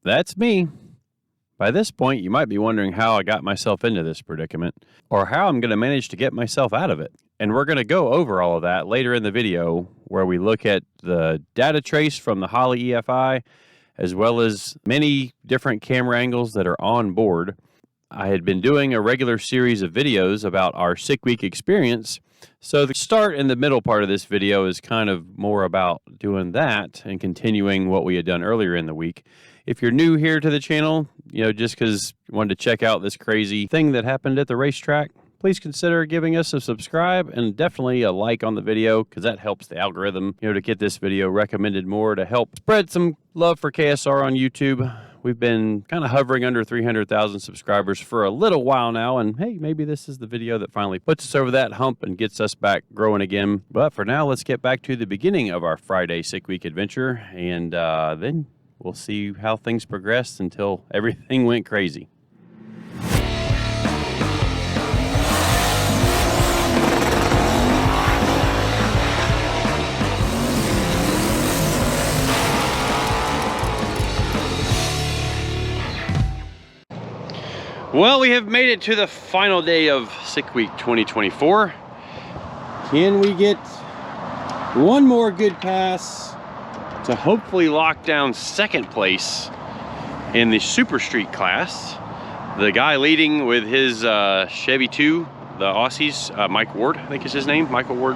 That's me. By this point, you might be wondering how I got myself into this predicament, or how I'm going to manage to get myself out of it. And we're going to go over all of that later in the video, where we look at the data trace from the Holley EFI, as well as many different camera angles that are on board. I had been doing a regular series of videos about our 6 week experience, so the start and the middle part of this video is kind of more about doing that and continuing what we had done earlier in the week. If you're new here to the channel, just because you wanted to check out this crazy thing that happened at the racetrack, please consider giving us a subscribe and definitely a like on the video, because that helps the algorithm, to get this video recommended more, to help spread some love for KSR on YouTube. We've been kind of hovering under 300,000 subscribers for a little while now, and hey, maybe this is the video that finally puts us over that hump and gets us back growing again. But for now, let's get back to the beginning of our Friday 6 week adventure, and then we'll see how things progressed until everything went crazy. Well, we have made it to the final day of 6 week 2024. Can we get one more good pass to hopefully lock down second place in the Super Street class? The guy leading with his Chevy 2, the Aussies, Mike Ward, I think is his name, Mike Ward.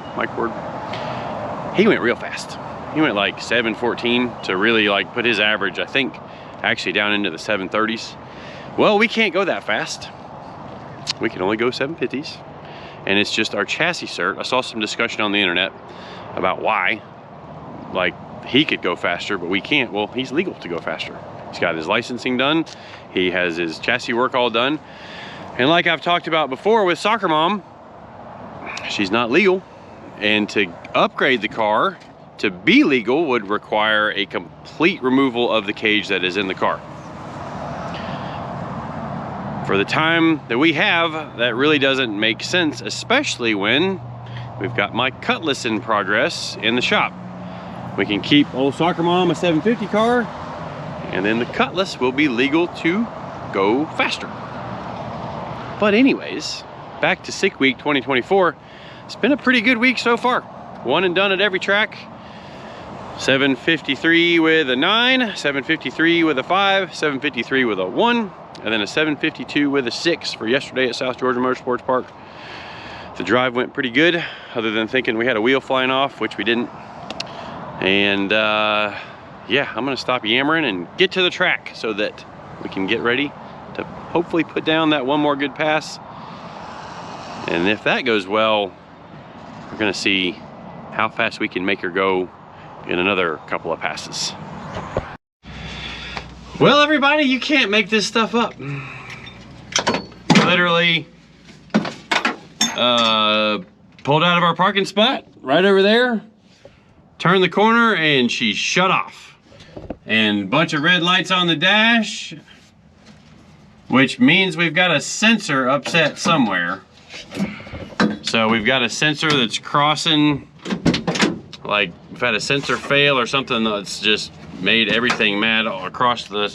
He went real fast. He went like 7:14 to really put his average, I think, actually down into the 7:30s. Well, we can't go that fast. We can only go 750s. And it's just our chassis cert. I saw some discussion on the internet about why. He could go faster, but we can't. Well, he's legal to go faster. He's got his licensing done. He has his chassis work all done. And like I've talked about before with SoccerMom, she's not legal. And to upgrade the car to be legal would require a complete removal of the cage that is in the car. For the time that we have, that really doesn't make sense, especially when we've got my Cutlass in progress in the shop. We can keep old SoccerMom a 750 car, and then the Cutlass will be legal to go faster. But anyways, back to 6 week 2024. It's been a pretty good week so far. One and done at every track. 753 with a 9, 753 with a 5, 753 with a 1, and then a 752 with a 6 for yesterday at South Georgia Motorsports Park. The drive went pretty good, other than thinking we had a wheel flying off, which we didn't. And yeah, I'm gonna stop yammering and get to the track so that we can get ready to hopefully put down that one more good pass. And if that goes well, we're gonna see how fast we can make her go in another couple of passes. Well, everybody, you can't make this stuff up. Literally pulled out of our parking spot right over there, turned the corner, and she shut off. And a bunch of red lights on the dash, which means we've got a sensor upset somewhere. So we've got a sensor that's crossing, we've had a sensor fail or something that's just made everything mad all across the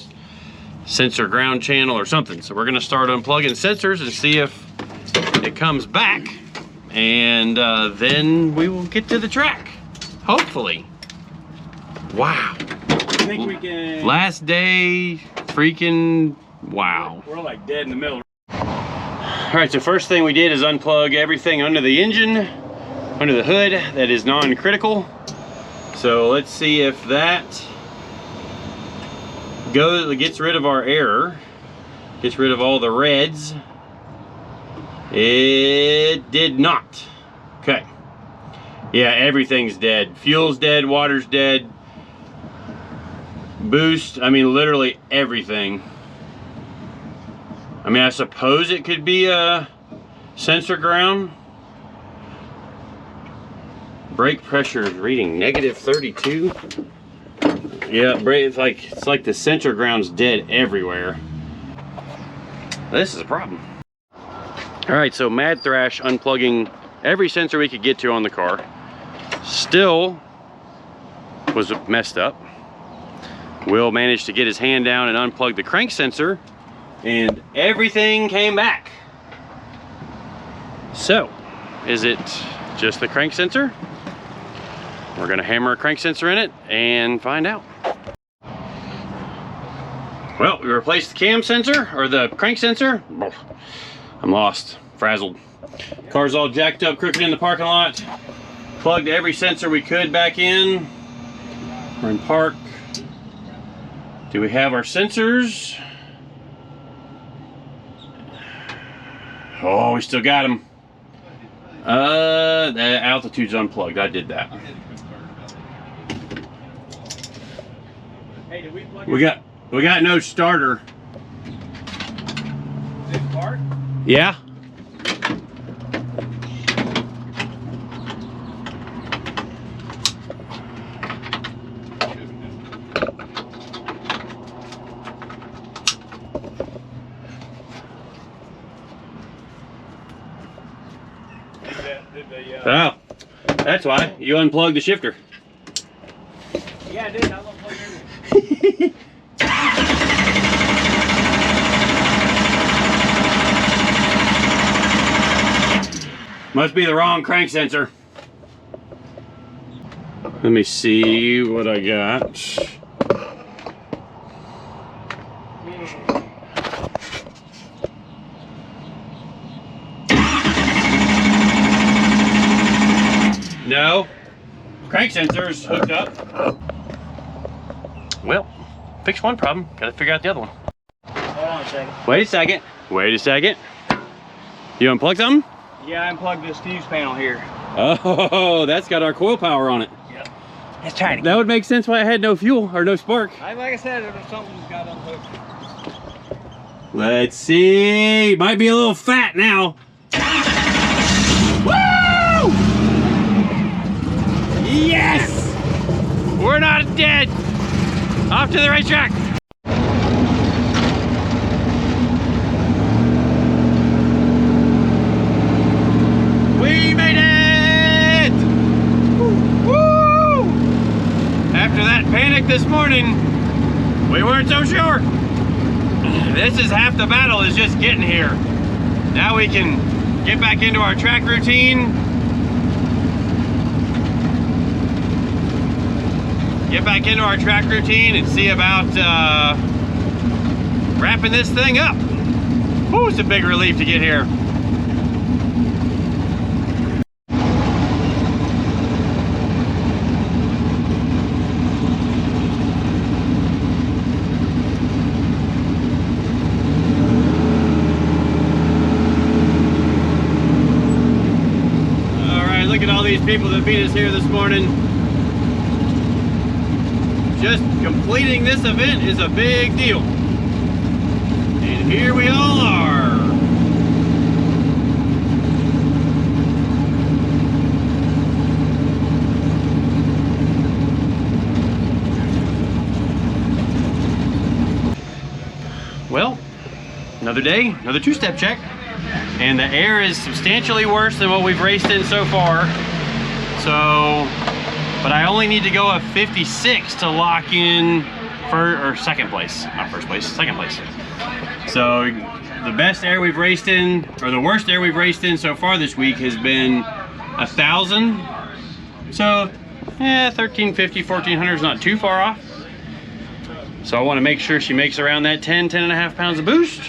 sensor ground channel or something. So we're gonna start unplugging sensors and see if it comes back, and then we will get to the track, hopefully. Wow. I think we can. Last day, freaking wow. We're dead in the middle. All right, so first thing we did is unplug everything under the engine, under the hood that is non-critical. So let's see if that gets rid of our error, gets rid of all the reds. It did not. Okay. Yeah, everything's dead. Fuel's dead, water's dead. Boost, I mean, literally everything. I mean, I suppose it could be a sensor ground. Brake pressure is reading -32. Yeah, it's like the sensor ground's dead everywhere. This is a problem. All right, so mad thrash unplugging every sensor we could get to on the car. Still was messed up. Will managed to get his hand down and unplug the crank sensor, and everything came back. So, is it just the crank sensor? We're gonna hammer a crank sensor in it and find out. Well, we replaced the cam sensor, or the crank sensor. I'm lost, frazzled. Car's all jacked up, crooked in the parking lot. Plugged every sensor we could back in. We're in park. Do we have our sensors? Oh, we still got them. The altitude's unplugged. I did that. Hey, did we plug We got no starter. this part? Yeah. Oh, that's why you unplugged the shifter. Yeah, I did. I unplugged everything. Must be the wrong crank sensor. Let me see what I got. No, crank sensor's hooked up. Well, fix one problem, gotta figure out the other one. Hold on a second. Wait a second. Wait a second. You unplugged something? Yeah, I unplugged this fuse panel here. Oh, that's got our coil power on it. Yep. Let's try it. That would make sense why I had no fuel or no spark. Like I said, there was something that got unhooked. Let's see. Might be a little fat now. Woo! Yes! We're not dead. Off to the racetrack. We made it! Woo! After that panic this morning, we weren't so sure. This is half the battle, is just getting here. Now we can get back into our track routine. Get back into our track routine and see about wrapping this thing up. Woo, it's a big relief to get here. Look at all these people that beat us here this morning. Just completing this event is a big deal. And here we all are. Well, another day, another two-step check. And the air is substantially worse than what we've raced in so far. So, but I only need to go a 56 to lock in or second place, not first place, second place. So the best air we've raced in, or the worst air we've raced in so far this week has been 1,000. So, 1,350, 1,400 is not too far off. So I want to make sure she makes around that 10 and a half pounds of boost.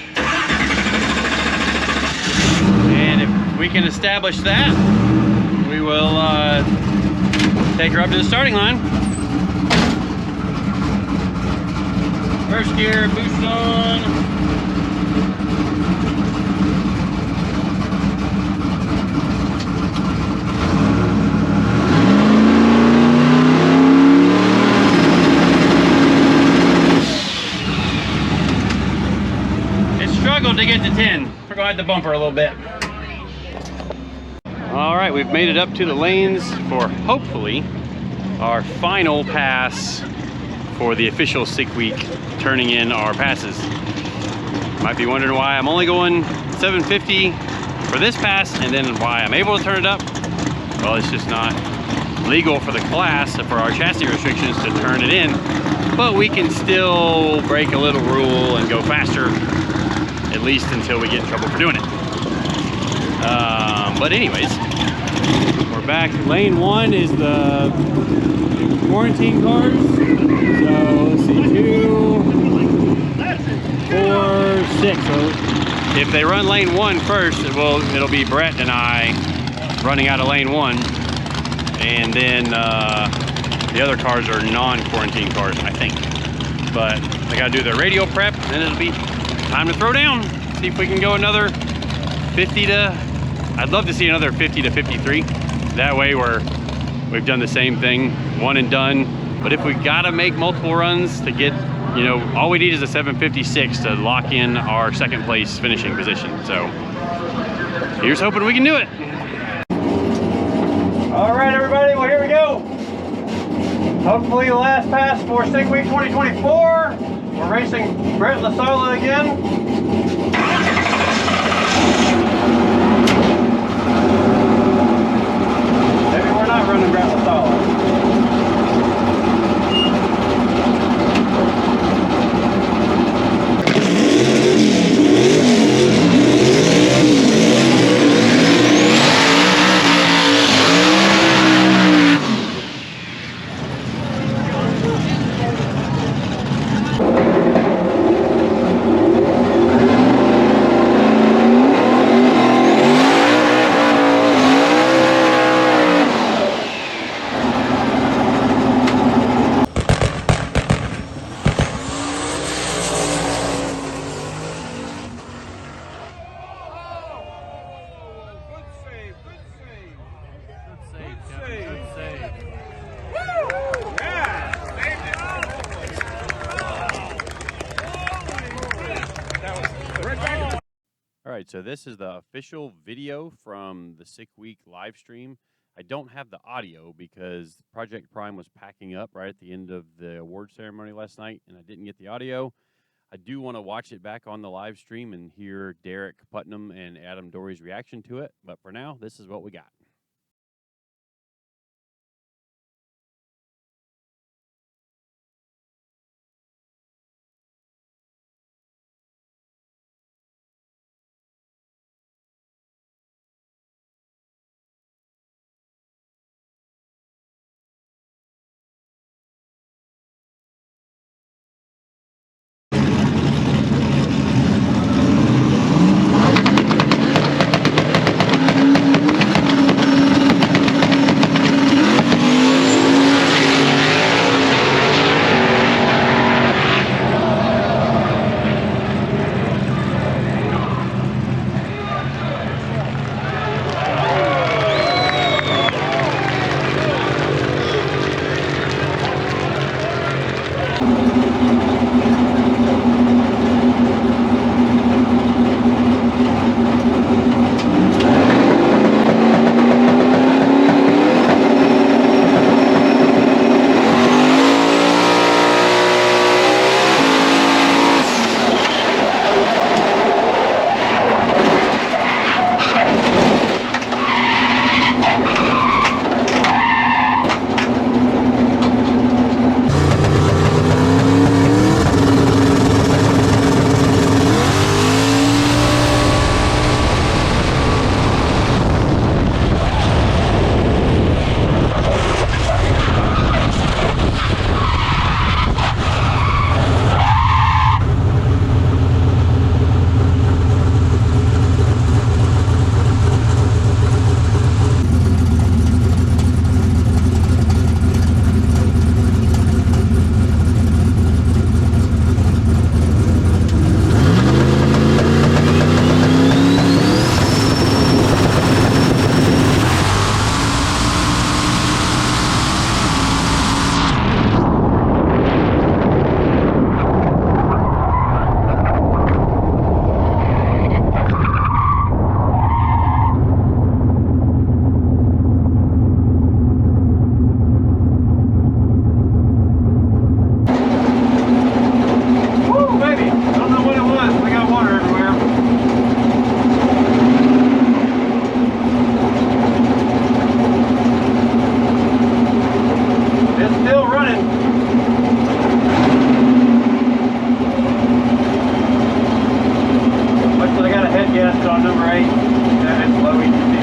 We can establish that. We will take her up to the starting line. First gear, boost on. It struggled to get to 10. We're gonna have to bump her a little bit. All right, we've made it up to the lanes for hopefully our final pass for the official sick week, turning in our passes. Might be wondering why I'm only going 750 for this pass, and then why I'm able to turn it up. Well, it's just not legal for the class, for our chassis restrictions, to turn it in. but we can still break a little rule and go faster, at least until we get in trouble for doing it. But anyways, we're back. Lane 1 is the quarantine cars. So let's see, 2, 4, 6. So if they run lane 1 first, it'll be Brett and I running out of lane 1, and then the other cars are non-quarantine cars, I think. But they gotta do their radio prep, and then it'll be time to throw down. See if we can go another 50 to, I'd love to see another 50 to 53. That way we've done the same thing, one and done. But if we gotta make multiple runs to get, you know, all we need is a 756 to lock in our second place finishing position. So here's hoping we can do it. All right, everybody, well, here we go. Hopefully the last pass for Stick Week 2024. We're racing Brett LaSala again. Maybe we're not running Brett LaSala. All right, so this is the official video from the Sick Week live stream. I don't have the audio because Project Prime was packing up right at the end of the award ceremony last night, and I didn't get the audio. I do want to watch it back on the live stream and hear Derek Putnam and Adam Dory's reaction to it, but for now, this is what we got. guessed on number 8 that it's low ETB.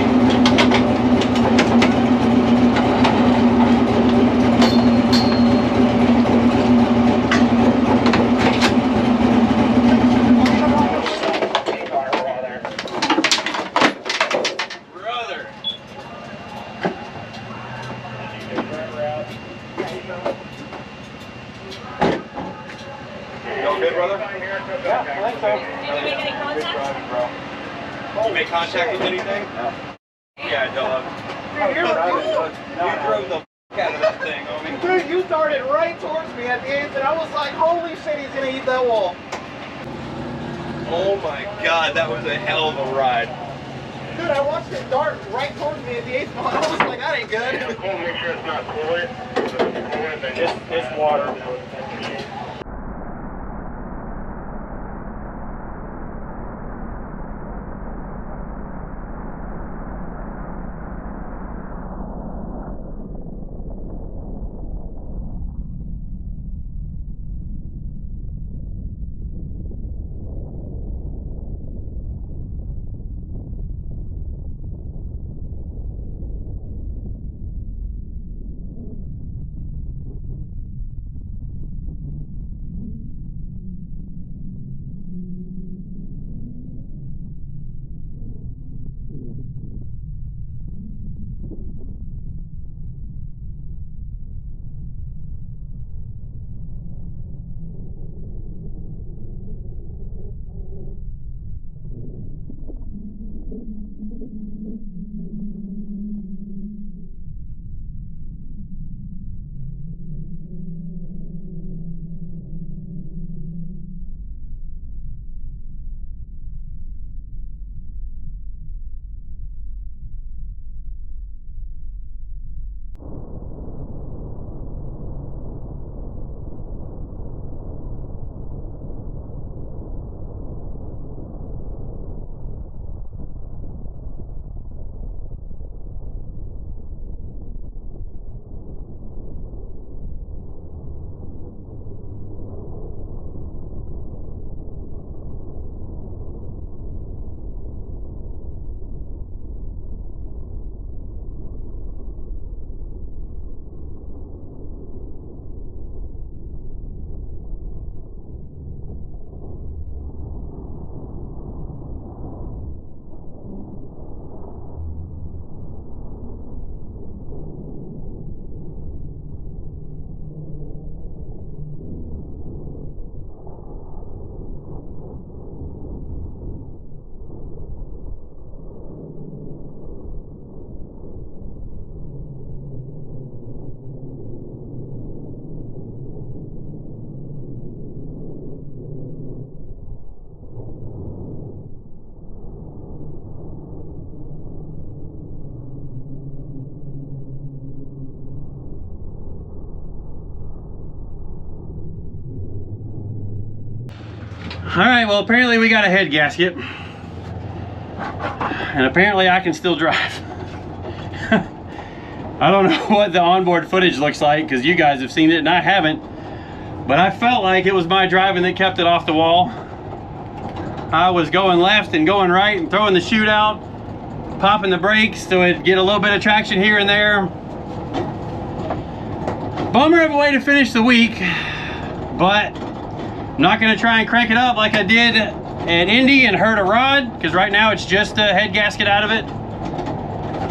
Good, brother? Yeah, I think so. Did you make any contact? Did you make contact with anything? No. Yeah, dog. Dude, You drove the out of that thing on me. Dude, you started right towards me at the end, and I was like, holy shit, he's gonna eat that wall. Oh my god, that was a hell of a ride. Dude, I watched it dart right towards me at the 8th spot. I was like, that ain't good. Make sure it's not cooler. It's water. Alright, well apparently we got a head gasket. And apparently I can still drive. I don't know what the onboard footage looks like because you guys have seen it and I haven't. But I felt like it was my driving that kept it off the wall. I was going left and going right and throwing the chute out, popping the brakes so it'd get a little bit of traction here and there. Bummer of a way to finish the week, but I'm not gonna try and crank it up like I did at Indy and hurt a rod, because right now it's just a head gasket out of it.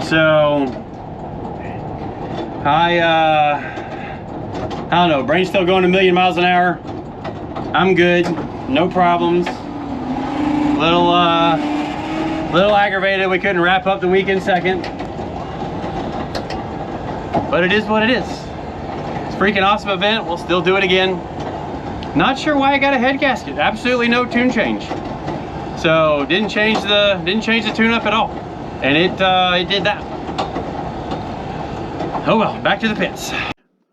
So I don't know, brain's still going a million miles an hour. I'm good, no problems. Little aggravated we couldn't wrap up the week in second. But it is what it is. It's a freaking awesome event, we'll still do it again. Not sure why I got a head gasket. Absolutely no tune change. So didn't change the tune-up at all. And it did that. Oh well, back to the pits.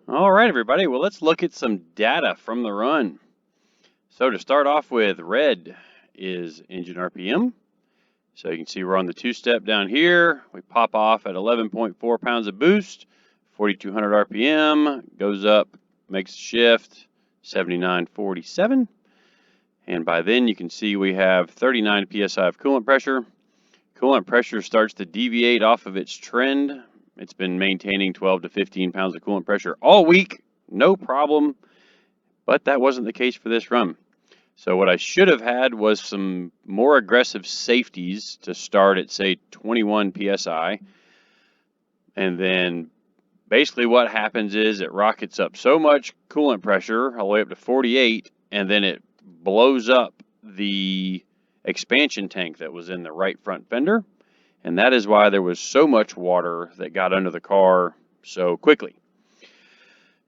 All right, everybody. Well, let's look at some data from the run. So to start off with, red is engine RPM. So you can see we're on the two-step down here. We pop off at 11.4 pounds of boost, 4,200 RPM, goes up, makes a shift, 79.47. And by then you can see we have 39 psi of coolant pressure. Coolant pressure starts to deviate off of its trend. It's been maintaining 12 to 15 pounds of coolant pressure all week, no problem, but that wasn't the case for this run. So what I should have had was some more aggressive safeties to start at, say, 21 psi. And then basically what happens is it rockets up so much coolant pressure, all the way up to 48, and then it blows up the expansion tank that was in the right front fender. And that is why there was so much water that got under the car so quickly.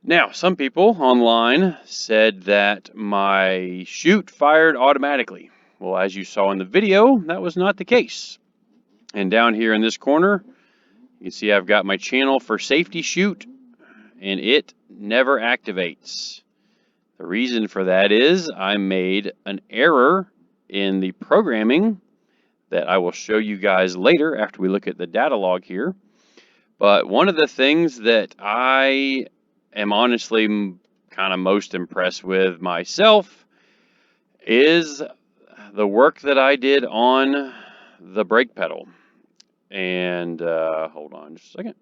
Now, some people online said that my chute fired automatically. Well, as you saw in the video, that was not the case. And down here in this corner, you can see I've got my channel for safety chute, and it never activates. The reason for that is I made an error in the programming that I will show you guys later after we look at the data log here. But one of the things that I am honestly kind of most impressed with myself is the work that I did on the brake pedal. And hold on just a second.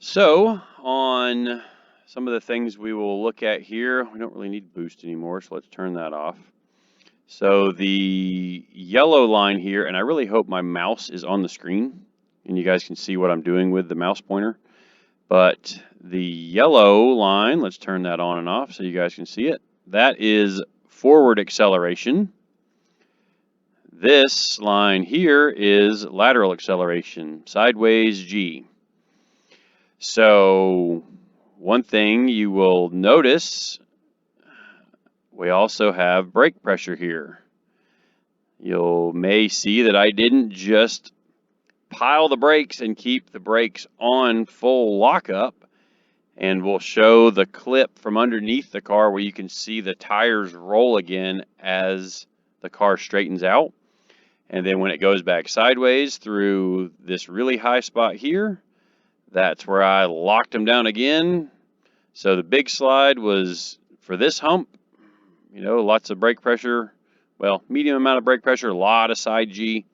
So on some of the things we will look at here, we don't really need boost anymore, so let's turn that off. So the yellow line here, and I really hope my mouse is on the screen and you guys can see what I'm doing with the mouse pointer. But the yellow line, let's turn that on and off so you guys can see it. That is forward acceleration. This line here is lateral acceleration, sideways G. So one thing you will notice, we also have brake pressure here. You may see that I didn't just pile the brakes and keep the brakes on full lockup, and we'll show the clip from underneath the car where you can see the tires roll again as the car straightens out. And then when it goes back sideways through this really high spot here, that's where I locked them down again. So the big slide was for this hump, you know, lots of brake pressure, well, medium amount of brake pressure, a lot of side G.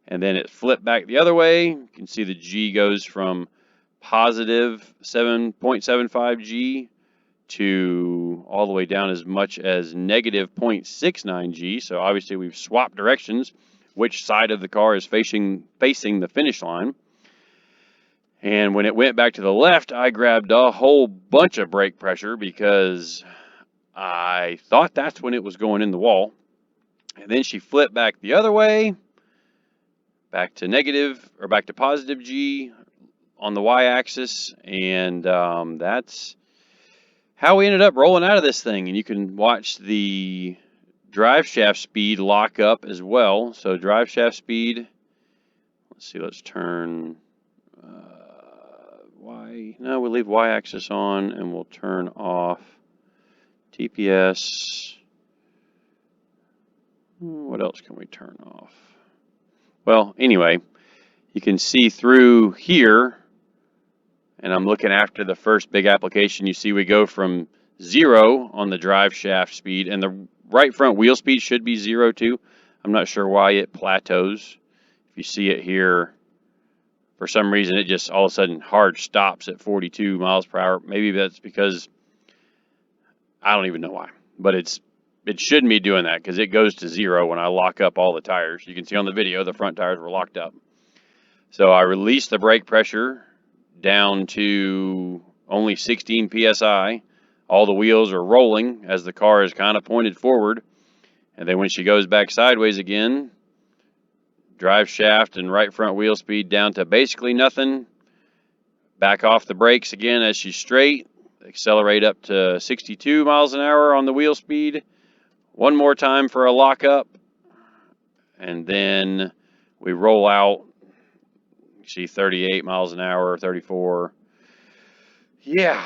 And then it flipped back the other way. You can see the G goes from positive 7.75 G to all the way down as much as negative 0.69 G. So obviously we've swapped directions, which side of the car is facing the finish line. And when it went back to the left, I grabbed a whole bunch of brake pressure because I thought that's when it was going in the wall. And then she flipped back the other way, back to negative or back to positive G on the y-axis, and that's how we ended up rolling out of this thing. And you can watch the drive shaft speed lock up as well. So drive shaft speed, let's see, let's turn we'll leave y-axis on and we'll turn off TPS. What else can we turn off? Well, anyway, you can see through here, and I'm looking after the first big application. You see we go from 0 on the drive shaft speed, and the right front wheel speed should be 0 too. I'm not sure why it plateaus. If you see it here, for some reason it just all of a sudden hard stops at 42 miles per hour. Maybe that's because, I don't even know why, but it shouldn't be doing that because it goes to 0 when I lock up all the tires. You can see on the video the front tires were locked up. So I released the brake pressure down to only 16 psi. All the wheels are rolling as the car is kind of pointed forward. And then when she goes back sideways again, drive shaft and right front wheel speed down to basically nothing. Back off the brakes again as she's straight. Accelerate up to 62 miles an hour on the wheel speed. One more time for a lockup. And then we roll out. You see 38 miles an hour, 34. Yeah.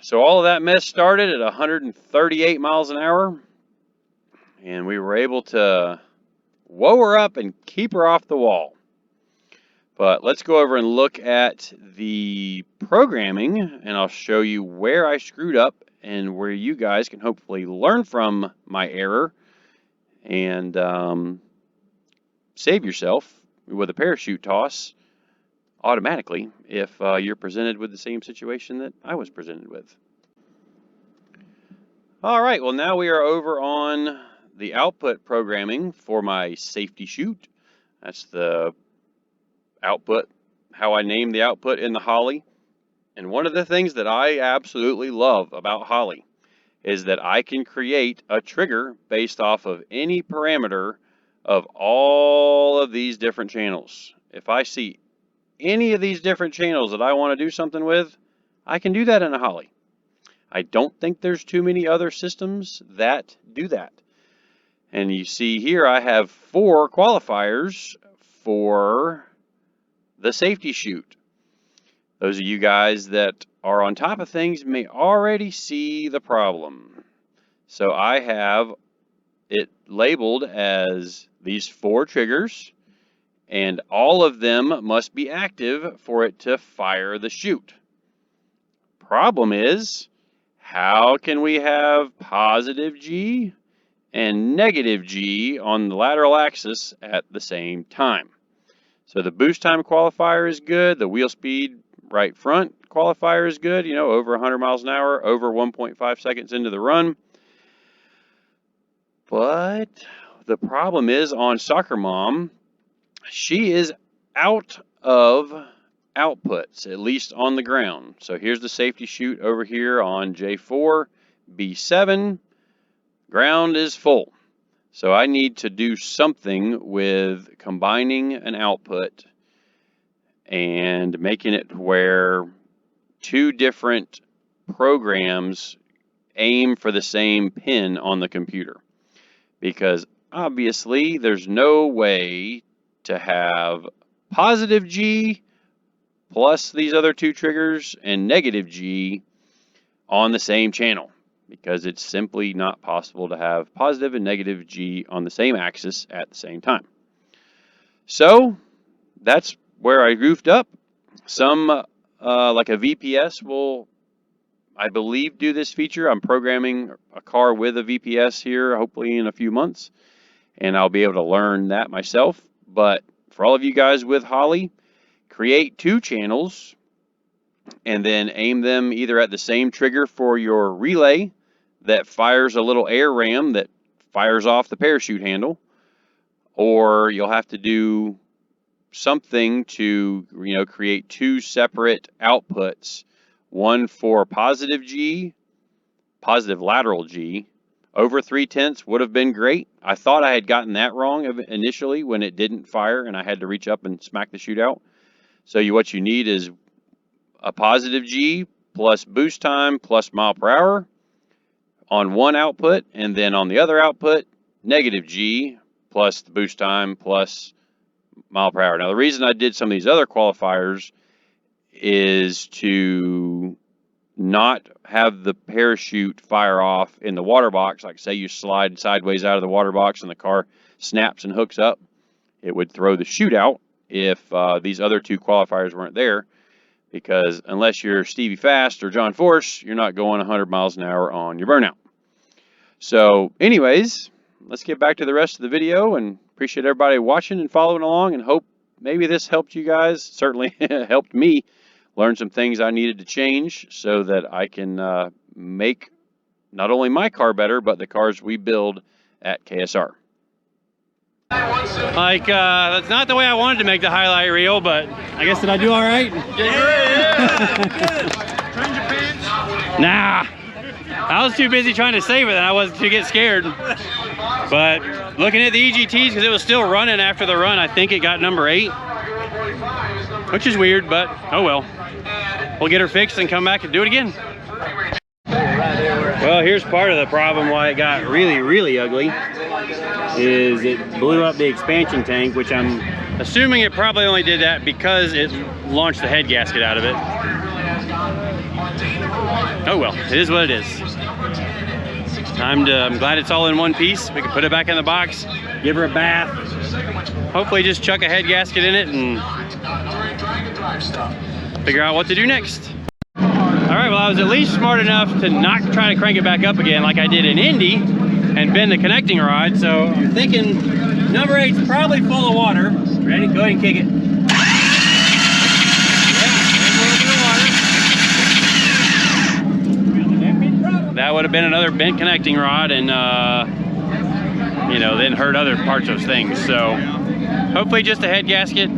So all of that mess started at 138 miles an hour. And we were able to whoa her up and keep her off the wall. But let's go over and look at the programming, and I'll show you where I screwed up and where you guys can hopefully learn from my error and save yourself with a parachute toss automatically if you're presented with the same situation that I was presented with. All right, well, now we are over on the output programming for my safety chute. That's the output, how I name the output in the Holly. And one of the things that I absolutely love about Holly is that I can create a trigger based off of any parameter of all of these different channels. If I see any of these different channels that I want to do something with, I can do that in a Holly. I don't think there's too many other systems that do that. And you see here I have 4 qualifiers for the safety chute. Those of you guys that are on top of things may already see the problem. So I have it labeled as these 4 triggers, and all of them must be active for it to fire the chute. Problem is, how can we have positive G and negative G on the lateral axis at the same time? So the boost time qualifier is good. The wheel speed right front qualifier is good, you know, over 100 miles an hour, over 1.5 seconds into the run. But the problem is on SoccerMom, she is out of outputs, at least on the ground. So here's the safety chute over here on J4, B7. Ground is full. So I need to do something with combining an output and making it where 2 different programs aim for the same pin on the computer. Because obviously there's no way to have positive G plus these other 2 triggers and negative G on the same channel, because it's simply not possible to have positive and negative G on the same axis at the same time. So that's where I goofed up. Some like a VPS will, I believe, do this feature. I'm programming a car with a VPS here, hopefully in a few months, and I'll be able to learn that myself. But for all of you guys with Holly, create 2 channels and then aim them either at the same trigger for your relay that fires a little air ram that fires off the parachute handle, or you'll have to do something to, you know, create 2 separate outputs, one for positive G, positive lateral G. Over 3/10 would have been great. I thought I had gotten that wrong initially when it didn't fire and I had to reach up and smack the chute out. So what you need is a positive G plus boost time plus mile per hour on one output, and then on the other output, negative G plus the boost time plus mile per hour. Now, the reason I did some of these other qualifiers is to not have the parachute fire off in the water box. Like say you slide sideways out of the water box and the car snaps and hooks up, it would throw the chute out if these other 2 qualifiers weren't there, because unless you're Stevie Fast or John Force, you're not going 100 miles an hour on your burnout. So anyways, let's get back to the rest of the video, and appreciate everybody watching and following along, and hope maybe this helped you guys. Certainly helped me learn some things I needed to change so that I can make not only my car better, but the cars we build at KSR. Like, that's not the way I wanted to make the highlight reel, but I guess did I do all right? Nah, I was too busy trying to save it and I was to get scared. But looking at the EGTs, because it was still running after the run, I think it got number 8, which is weird, but oh well. We'll get her fixed and come back and do it again. Well, here's part of the problem why it got really, really ugly. Is it blew up the expansion tank, which I'm assuming it probably only did that because it launched the head gasket out of it. Oh well, it is what it is. I'm glad it's all in one piece. We can put it back in the box, give her a bath, hopefully just chuck a head gasket in it and figure out what to do next. All right, well, I was at least smart enough to not try to crank it back up again like I did in Indy and bend the connecting rod. So I'm thinking number 8's probably full of water. Ready? Go ahead and kick it. That would have been another bent connecting rod and, you know, then hurt other parts of things. So hopefully just a head gasket.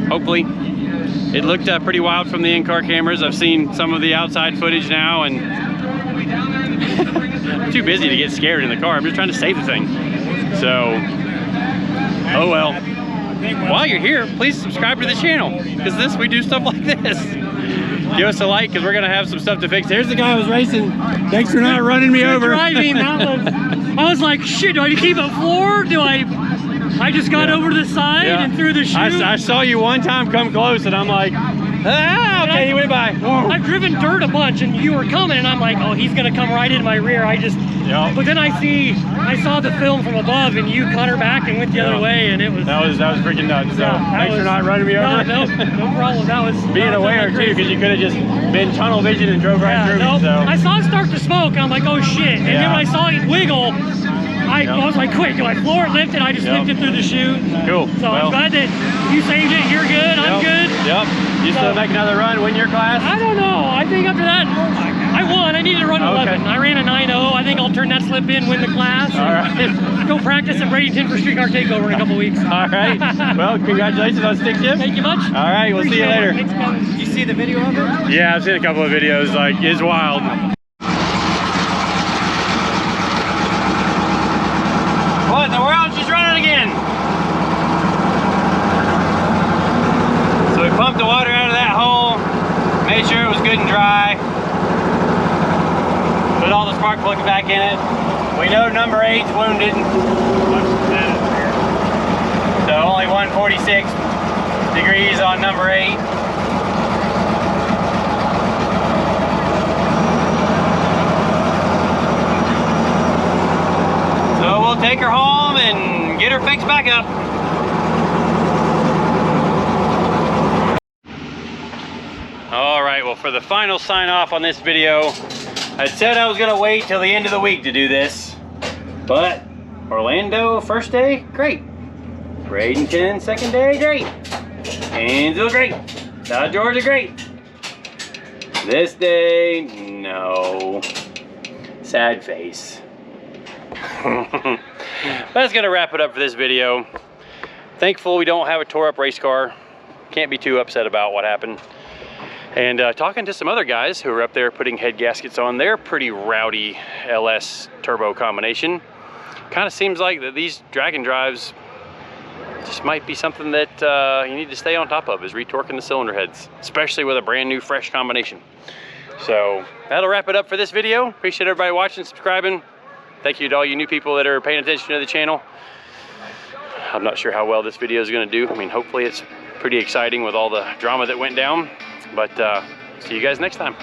Hopefully. It looked pretty wild from the in-car cameras. I've seen some of the outside footage now, and I'm too busy to get scared in the car. I'm just trying to save the thing. So, oh well. While you're here, please subscribe to the channel, because we do stuff like this. Give us a like, because we're gonna have some stuff to fix. There's the guy I was racing. Thanks for not running me over. Driving, I was like, shit, do I keep it floor? Do I just got over to the side and threw the chute. I saw you one time come close, and I'm like, ah, okay, he went by. I've driven dirt a bunch, and you were coming, and I'm like, oh, he's gonna come right in my rear. But then I saw the film from above, and you cut her back and went the other way, and it was that was freaking nuts. So thanks for not running me over. No problem. That was being aware too, because you could have just been tunnel vision and drove right through me. So I saw it start to smoke, and I'm like, oh shit! And then when I saw it wiggle, I was like, quick, do I floor it, lift it? I just lifted through the chute. Cool. So I'm glad that you saved it. You're good. I'm good. Yep. You still make another run, win your class? I don't know. I think after that, I won. I needed to run 11. I ran a 9.0. I think I'll turn that slip in, win the class. All right. Go practice at Bradenton for Streetcar Takeover in a couple weeks. All right. Well, congratulations on stick shift. Thank you much. All right. We'll see you later. Thanks, man. Did you see the video of it? Yeah, I've seen a couple of videos. Like, it's wild. What in the world? She's running again. So we pumped the water out of that hole, made sure it was good and dry, put all the spark plugs back in it. We know number 8's wounded. So only 146 degrees on number 8. So we'll take her home and get her fixed back up. All right, well, for the final sign off on this video, I said I was gonna wait till the end of the week to do this, but Orlando first day, great. Bradenton second day, great. Haynesville, great. South Georgia, great. This day, no. Sad face. That's gonna wrap it up for this video. Thankful we don't have a tore up race car. Can't be too upset about what happened. And talking to some other guys who are up there putting head gaskets on their pretty rowdy LS turbo combination, kind of seems like that these drag and drives just might be something that you need to stay on top of, is retorquing the cylinder heads, especially with a brand new fresh combination. So that'll wrap it up for this video. Appreciate everybody watching, subscribing. Thank you to all you new people that are paying attention to the channel. I'm not sure how well this video is going to do. I mean, hopefully it's pretty exciting with all the drama that went down. But see you guys next time.